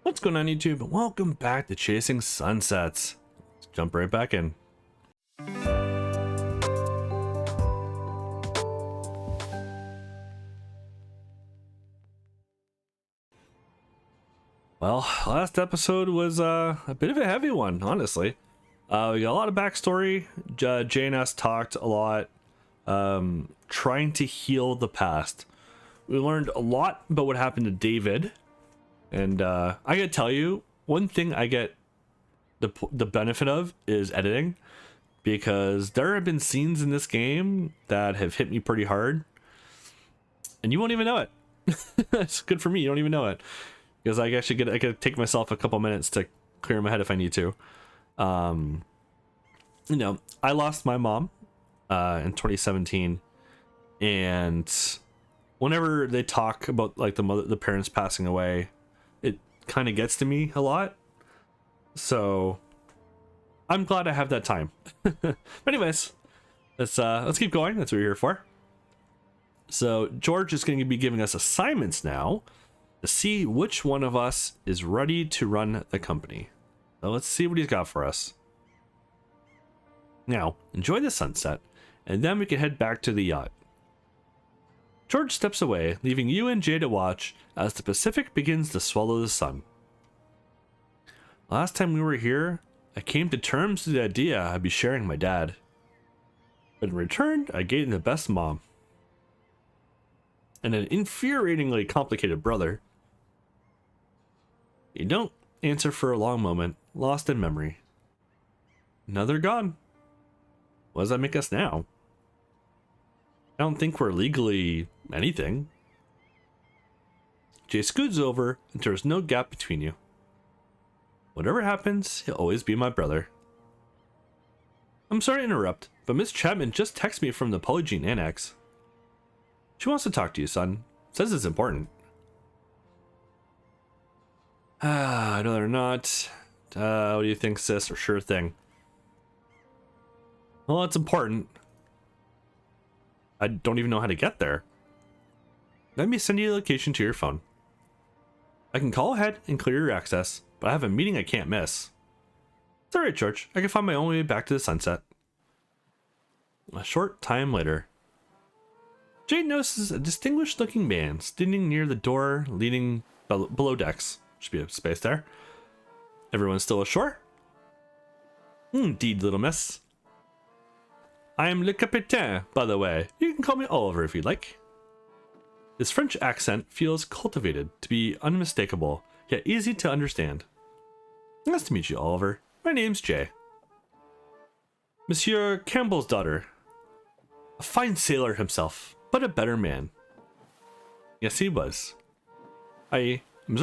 What's going on, YouTube? Welcome back to Chasing Sunsets. Let's jump right back in. Well, last episode was a bit of a heavy one, honestly. We got a lot of backstory. JNS talked a lot, trying to heal the past. We learned a lot about what happened to David. And I gotta tell you, one thing I get the benefit of is editing, because there have been scenes in this game that have hit me pretty hard, and you won't even know it. It's good for me, you don't even know it, because I could take myself a couple minutes to clear my head if I need to. You know, I lost my mom in 2017, and whenever they talk about like the parents passing away, it kind of gets to me a lot. So I'm glad I have that time. But anyways, let's keep going. That's what we're here for. So George is going to be giving us assignments now to see which one of us is ready to run the company. So let's see what he's got for us. Now, enjoy the sunset, and then we can head back to the yacht. George steps away, leaving you and Jay to watch as the Pacific begins to swallow the sun. Last time we were here, I came to terms with the idea I'd be sharing my dad. But in return, I gave him the best mom. And an infuriatingly complicated brother. You don't answer for a long moment, lost in memory. Now they're gone. What does that make us now? I don't think we're legally anything. Jay scoots over, and there's no gap between you. Whatever happens, he'll always be my brother. I'm sorry to interrupt, but Miss Chapman just texted me from the Polygene Annex. She wants to talk to you, son. Says it's important. No, they're not. What do you think, sis? Or sure thing. Well, it's important. I don't even know how to get there. Let me send you the location to your phone. I can call ahead and clear your access, but I have a meeting I can't miss. It's alright, George. I can find my own way back to the sunset. A short time later, Jade notices a distinguished-looking man standing near the door leading below decks. Should be a space there. Everyone still ashore? Indeed, little miss. I am Le Capitaine, by the way. You can call me Oliver if you'd like. His French accent feels cultivated to be unmistakable, yet easy to understand. Nice to meet you, Oliver. My name's Jay. Monsieur Campbell's daughter. A fine sailor himself, but a better man. Yes, he was. I am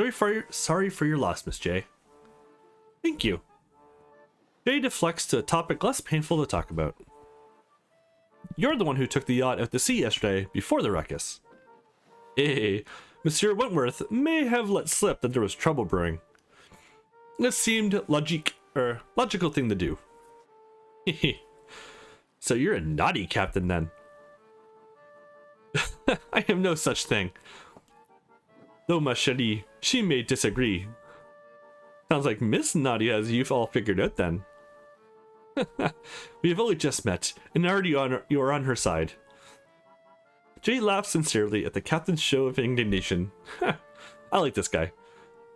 sorry for your loss, Miss Jay. Thank you. Jay deflects to a topic less painful to talk about. You're the one who took the yacht out to sea yesterday before the ruckus. Hey, Monsieur Wentworth may have let slip that there was trouble brewing. It seemed logical thing to do. So you're a naughty captain then. I am no such thing. Though ma chérie, she may disagree. Sounds like Miss Naughty has you all figured out then. We have only just met, and already you are on her side. Jay laughs sincerely at the captain's show of indignation. I like this guy.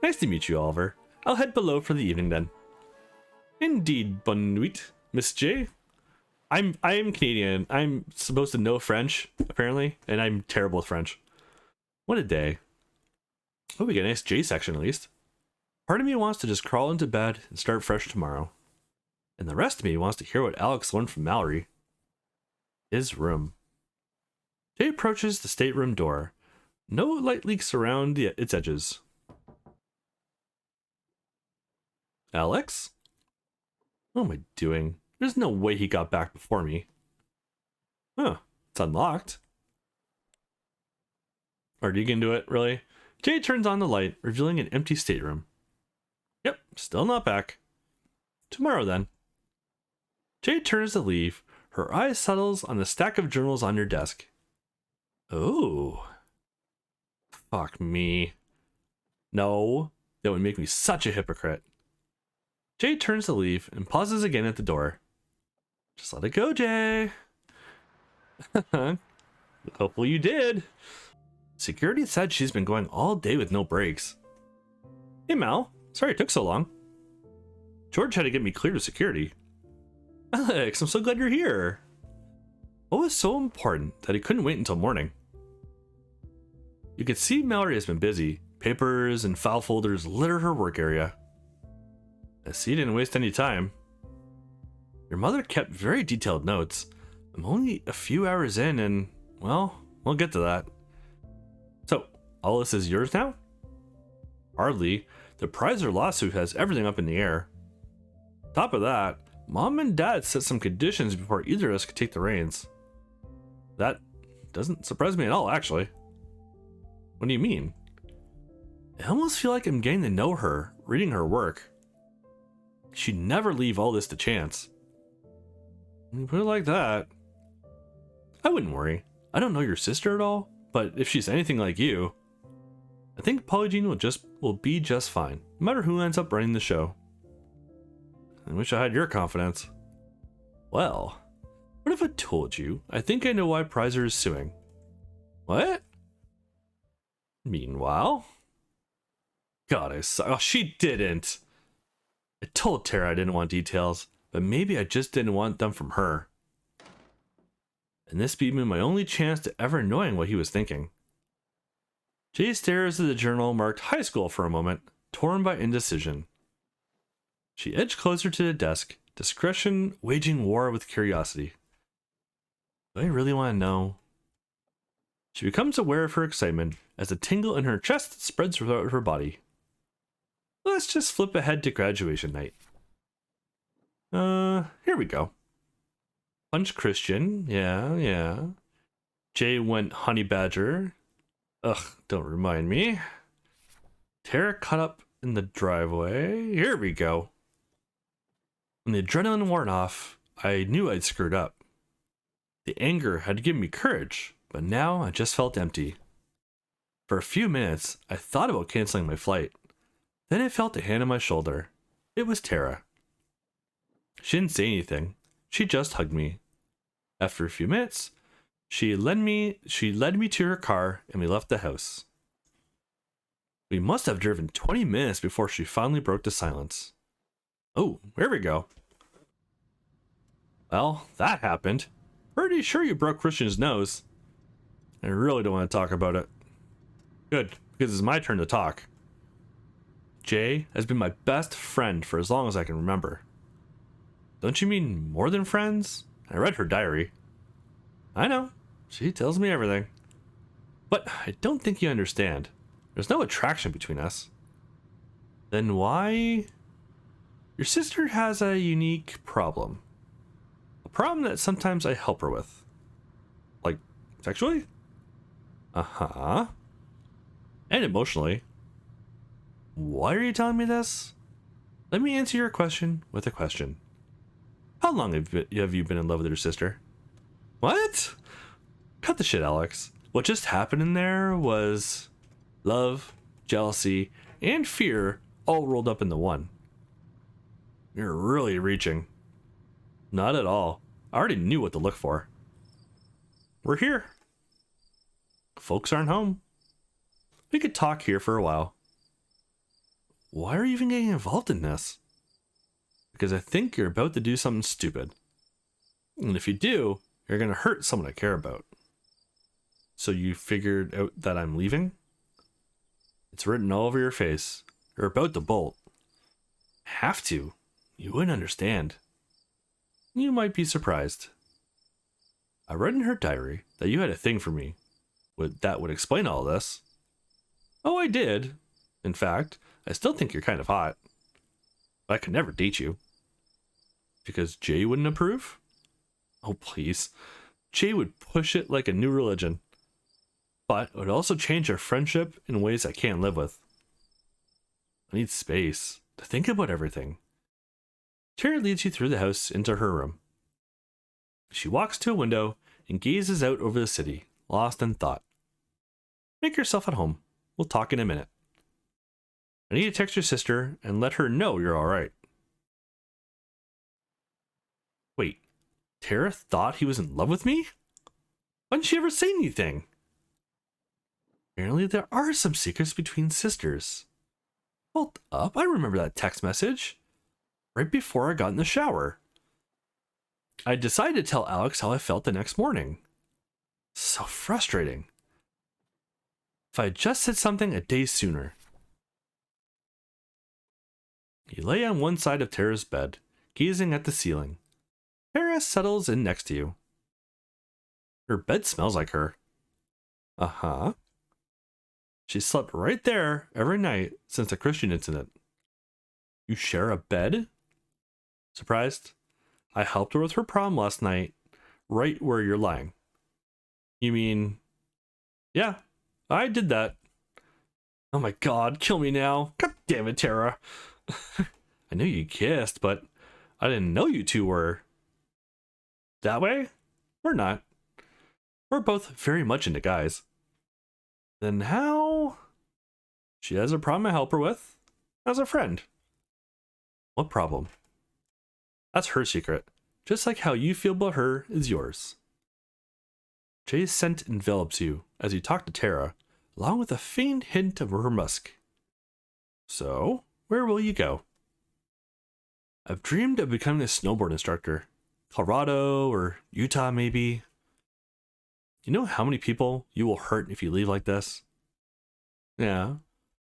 Nice to meet you, Oliver. I'll head below for the evening then. Indeed, bonne nuit, Miss J. I am Canadian. I'm supposed to know French, apparently, and I'm terrible with French. What a day. Oh, we get a nice J section at least. Part of me wants to just crawl into bed and start fresh tomorrow. And the rest of me wants to hear what Alex learned from Mallory. His room. Jay approaches the stateroom door. No light leaks around its edges. Alex? What am I doing? There's no way he got back before me. Huh, it's unlocked. Are you gonna do it, really? Jay turns on the light, revealing an empty stateroom. Yep, still not back. Tomorrow then. Jay turns to leave. Her eye settles on the stack of journals on your desk. Oh. Fuck me. No. That would make me such a hypocrite. Jay turns to leave and pauses again at the door. Just let it go, Jay. Hopefully you did. Security said she's been going all day with no breaks. Hey Mal, sorry it took so long. George had to get me cleared of security. Alex, I'm so glad you're here. What was so important that he couldn't wait until morning? You could see Mallory has been busy. Papers and file folders litter her work area. I see you didn't waste any time. Your mother kept very detailed notes. I'm only a few hours in and, well, we'll get to that. So, all this is yours now? Hardly. The Prizer lawsuit has everything up in the air. Top of that, Mom and Dad set some conditions before either of us could take the reins. That doesn't surprise me at all, actually. What do you mean? I almost feel like I'm getting to know her, reading her work. She'd never leave all this to chance. When you put it like that, I wouldn't worry. I don't know your sister at all, but if she's anything like you, I think Polygene will be just fine, no matter who ends up running the show. I wish I had your confidence. Well, what if I told you I think I know why Prizer is suing? What? Meanwhile, God, oh, she didn't. I told Tara I didn't want details, but maybe I just didn't want them from her. And this beat me my only chance to ever knowing what he was thinking. Jay stares at the journal marked high school for a moment, torn by indecision. She edged closer to the desk, discretion waging war with curiosity. Do I really want to know? She becomes aware of her excitement as a tingle in her chest spreads throughout her body. Let's just flip ahead to graduation night. Here we go. Punch Christian, yeah. Jay went honey badger. Ugh, don't remind me. Tara cut up in the driveway. Here we go. When the adrenaline worn off, I knew I'd screwed up. The anger had given me courage, but now I just felt empty. For a few minutes, I thought about canceling my flight. Then I felt a hand on my shoulder. It was Tara. She didn't say anything. She just hugged me. After a few minutes, she led me to her car and we left the house. We must have driven 20 minutes before she finally broke the silence. Oh, here we go. Well, that happened. Pretty sure you broke Christian's nose. I really don't want to talk about it. Good, because it's my turn to talk. Jay has been my best friend for as long as I can remember. Don't you mean more than friends? I read her diary. I know, she tells me everything. But I don't think you understand. There's no attraction between us. Then why? Your sister has a unique problem. A problem that sometimes I help her with. Like, sexually? Uh-huh. And emotionally. Why are you telling me this? Let me answer your question with a question. How long have you been in love with your sister? What? Cut the shit, Alex. What just happened in there was love, jealousy, and fear all rolled up into one. You're really reaching. Not at all. I already knew what to look for. We're here. Folks aren't home. We could talk here for a while. Why are you even getting involved in this? Because I think you're about to do something stupid. And if you do, you're going to hurt someone I care about. So you figured out that I'm leaving? It's written all over your face. You're about to bolt. Have to. You wouldn't understand. You might be surprised. I read in her diary that you had a thing for me. That would explain all this. Oh, I did. In fact, I still think you're kind of hot. But I could never date you. Because Jay wouldn't approve? Oh, please. Jay would push it like a new religion. But it would also change our friendship in ways I can't live with. I need space to think about everything. Tara leads you through the house into her room. She walks to a window and gazes out over the city, lost in thought. Make yourself at home. We'll talk in a minute. I need to text your sister and let her know you're alright. Wait, Tara thought he was in love with me? Why didn't she ever say anything? Apparently there are some secrets between sisters. Hold up, I remember that text message. Right before I got in the shower. I decided to tell Alex how I felt the next morning. So frustrating. If I had just said something a day sooner. You lay on one side of Tara's bed, gazing at the ceiling. Tara settles in next to you. Her bed smells like her. Uh-huh. She slept right there every night since the Christian incident. You share a bed? Surprised? I helped her with her prom last night, right where you're lying. You mean... Yeah, I did that. Oh my god, kill me now. God damn it, Tara. I knew you kissed, but I didn't know you two were... That way? We're not. We're both very much into guys. Then how? She has a problem I help her with. As a friend. What problem? That's her secret. Just like how you feel about her is yours. Jay's scent envelops you as you talk to Tara, along with a faint hint of her musk. So, where will you go? I've dreamed of becoming a snowboard instructor. Colorado or Utah, maybe. You know how many people you will hurt if you leave like this? Yeah.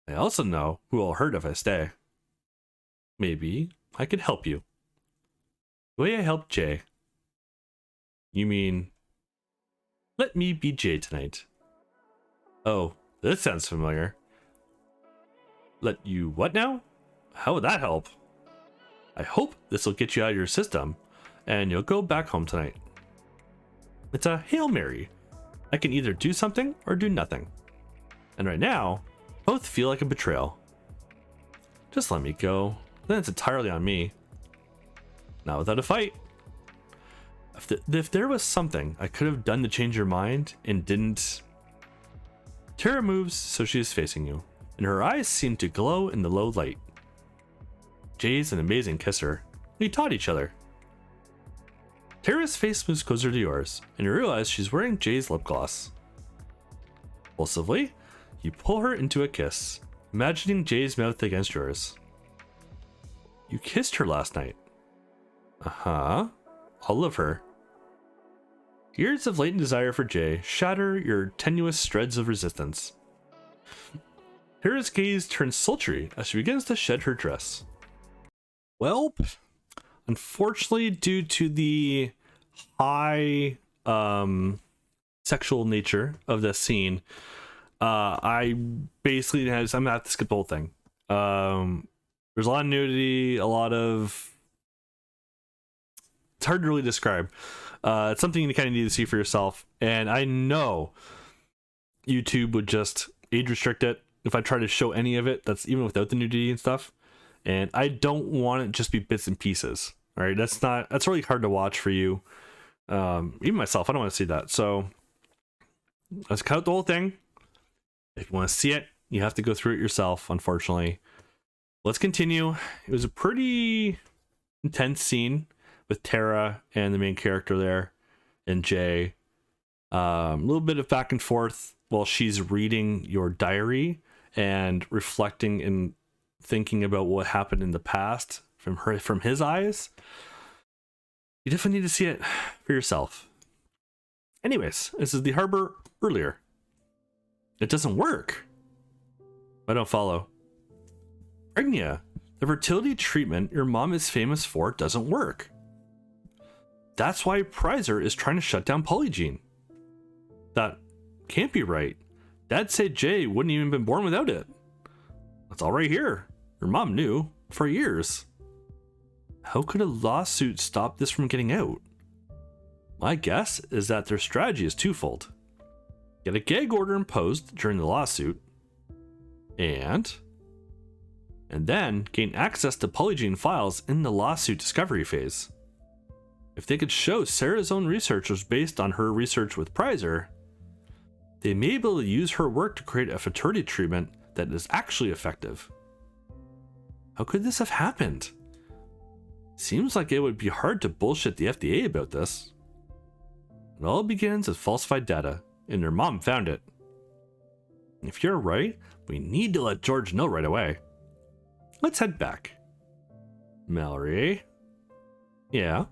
I also know who will hurt if I stay. Maybe I could help you. The way I helped Jay. You mean... Let me be Jay tonight. Oh, this sounds familiar. Let you what now? How would that help? I hope this will get you out of your system, and you'll go back home tonight. It's a Hail Mary. I can either do something or do nothing. And right now, both feel like a betrayal. Just let me go, then it's entirely on me. Not without a fight. If there was something I could have done to change your mind and didn't... Tara moves so she is facing you, and her eyes seem to glow in the low light. Jay's an amazing kisser. We taught each other. Tara's face moves closer to yours, and you realize she's wearing Jay's lip gloss. Impulsively, you pull her into a kiss, imagining Jay's mouth against yours. You kissed her last night. Uh-huh. All of her. Years of latent desire for Jay shatter your tenuous shreds of resistance. Tara's gaze turns sultry as she begins to shed her dress. Well, unfortunately, due to the high sexual nature of this scene, I basically I'm gonna have to skip the whole thing. There's a lot of nudity, a lot of... It's hard to really describe. It's something you kind of need to see for yourself, and I know YouTube would just age restrict it if I try to show any of it. That's even without the nudity and stuff. And I don't want it to just be bits and pieces. All right, that's really hard to watch for you. Even myself, I don't want to see that. So let's cut out the whole thing. If you want to see it, you have to go through it yourself, unfortunately. Let's continue. It was a pretty intense scene with Tara and the main character there and Jay. A little bit of back and forth while she's reading your diary and reflecting and thinking about what happened in the past from his eyes. You definitely need to see it for yourself. Anyways, this is the harbor earlier. It doesn't work. I don't follow. Pregnia, the fertility treatment your mom is famous for doesn't work. That's why Prizer is trying to shut down Polygene. That can't be right. Dad said Jay wouldn't even been born without it. That's all right here. Your mom knew for years. How could a lawsuit stop this from getting out? My guess is that their strategy is twofold. Get a gag order imposed during the lawsuit, and then gain access to Polygene files in the lawsuit discovery phase. If they could show Sarah's own research was based on her research with Prizer, they may be able to use her work to create a fertility treatment that is actually effective. How could this have happened? Seems like it would be hard to bullshit the FDA about this. It all begins with falsified data, and your mom found it. If you're right, we need to let George know right away. Let's head back. Mallory? Yeah?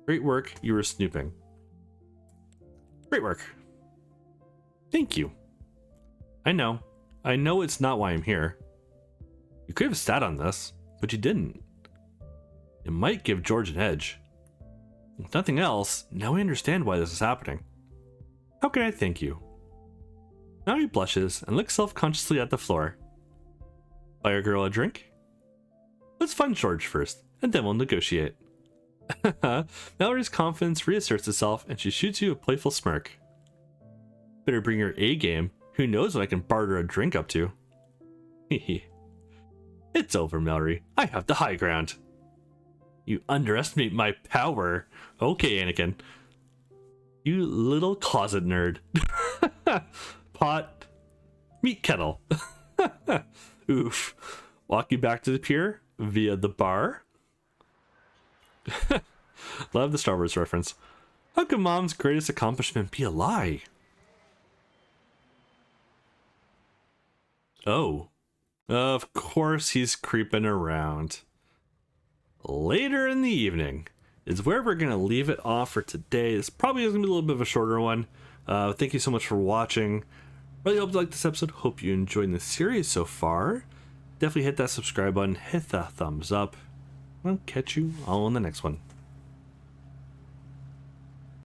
Great work, you were snooping. Great work. Thank you. I know it's not why I'm here. You could have sat on this, but you didn't. It might give George an edge. If nothing else, now I understand why this is happening. How can I thank you? Now he blushes and looks self-consciously at the floor. Buy your girl a drink? Let's find George first, and then we'll negotiate. Mallory's confidence reasserts itself, and she shoots you a playful smirk. Better bring your A game. Who knows what I can barter a drink up to? Hehe. It's over, Mallory. I have the high ground. You underestimate my power. Okay, Anakin. You little closet nerd. Pot. Meat kettle. Oof. Walking back to the pier via the bar. Love the Star Wars reference. How could Mom's greatest accomplishment be a lie? Oh. Of course he's creeping around. Later in the evening is where we're going to leave it off for today. This probably is going to be a little bit of a shorter one. Thank you so much for watching. Really hope you liked this episode. Hope you enjoyed the series so far. Definitely hit that subscribe button. Hit that thumbs up. I'll catch you all in the next one.